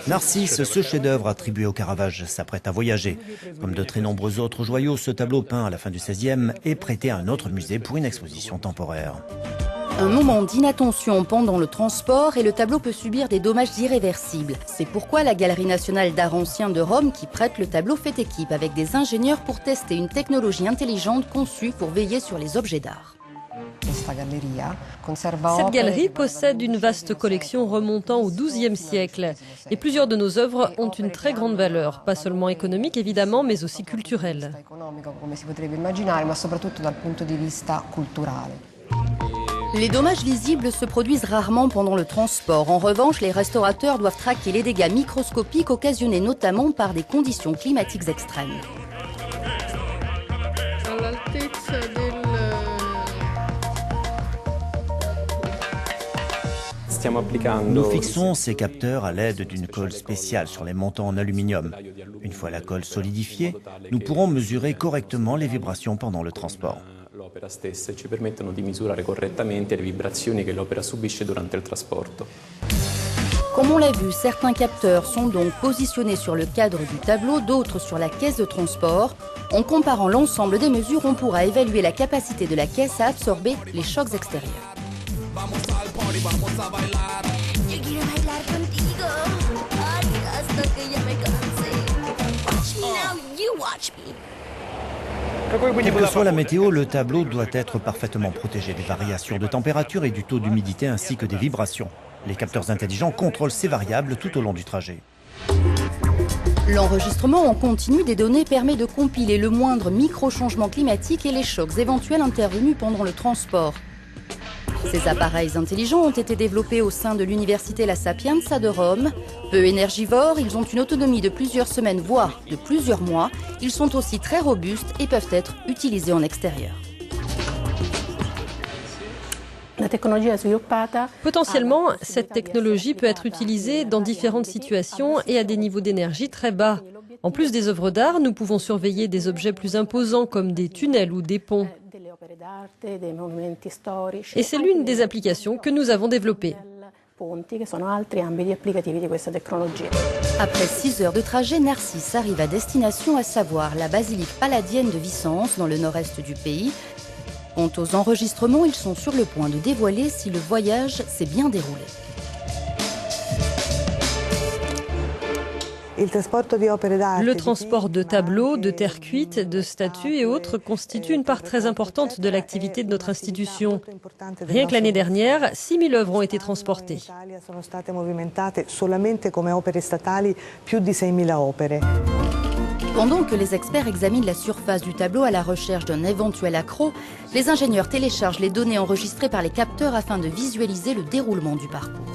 Narcisse, ce chef-d'œuvre attribué au Caravage, s'apprête à voyager. Comme de très nombreux autres joyaux, ce tableau peint à la fin du XVIe est prêté à un autre musée pour une exposition temporaire. Un moment d'inattention pendant le transport et le tableau peut subir des dommages irréversibles. C'est pourquoi la Galerie nationale d'art ancien de Rome, qui prête le tableau, fait équipe avec des ingénieurs pour tester une technologie intelligente conçue pour veiller sur les objets d'art. Cette galerie possède une vaste collection remontant au XIIe siècle. Et plusieurs de nos œuvres ont une très grande valeur, pas seulement économique évidemment, mais aussi culturelle. Les dommages visibles se produisent rarement pendant le transport. En revanche, les restaurateurs doivent traquer les dégâts microscopiques occasionnés notamment par des conditions climatiques extrêmes. Nous fixons ces capteurs à l'aide d'une colle spéciale sur les montants en aluminium. Une fois la colle solidifiée, nous pourrons mesurer correctement les vibrations pendant le transport. Comme on l'a vu, certains capteurs sont donc positionnés sur le cadre du tableau, d'autres sur la caisse de transport. En comparant l'ensemble des mesures, on pourra évaluer la capacité de la caisse à absorber les chocs extérieurs. Quelle que soit la météo, le tableau doit être parfaitement protégé des variations de température et du taux d'humidité ainsi que des vibrations. Les capteurs intelligents contrôlent ces variables tout au long du trajet. L'enregistrement en continu des données permet de compiler le moindre micro-changement climatique et les chocs éventuels intervenus pendant le transport. Ces appareils intelligents ont été développés au sein de l'université La Sapienza de Rome. Peu énergivores, ils ont une autonomie de plusieurs semaines, voire de plusieurs mois. Ils sont aussi très robustes et peuvent être utilisés en extérieur. Potentiellement, cette technologie peut être utilisée dans différentes situations et à des niveaux d'énergie très bas. En plus des œuvres d'art, nous pouvons surveiller des objets plus imposants comme des tunnels ou des ponts. Et c'est l'une des applications que nous avons développées. Après 6 heures de trajet, Narcisse arrive à destination, à savoir la basilique palladienne de Vicence, dans le nord-est du pays. Quant aux enregistrements, ils sont sur le point de dévoiler si le voyage s'est bien déroulé. Le transport de tableaux, de terre cuite, de statues et autres constitue une part très importante de l'activité de notre institution. Rien que l'année dernière, 6 000 œuvres ont été transportées. Pendant que les experts examinent la surface du tableau à la recherche d'un éventuel accroc, les ingénieurs téléchargent les données enregistrées par les capteurs afin de visualiser le déroulement du parcours.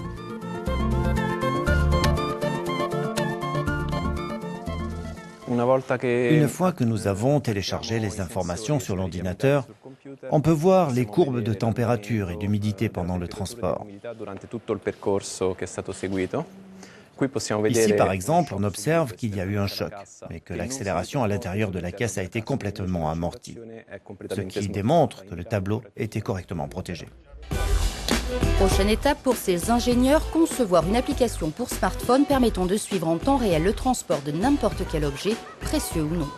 Une fois que nous avons téléchargé les informations sur l'ordinateur, on peut voir les courbes de température et d'humidité pendant le transport. Ici, par exemple, on observe qu'il y a eu un choc, mais que l'accélération à l'intérieur de la caisse a été complètement amortie, ce qui démontre que le tableau était correctement protégé. Prochaine étape pour ces ingénieurs, concevoir une application pour smartphone permettant de suivre en temps réel le transport de n'importe quel objet, précieux ou non.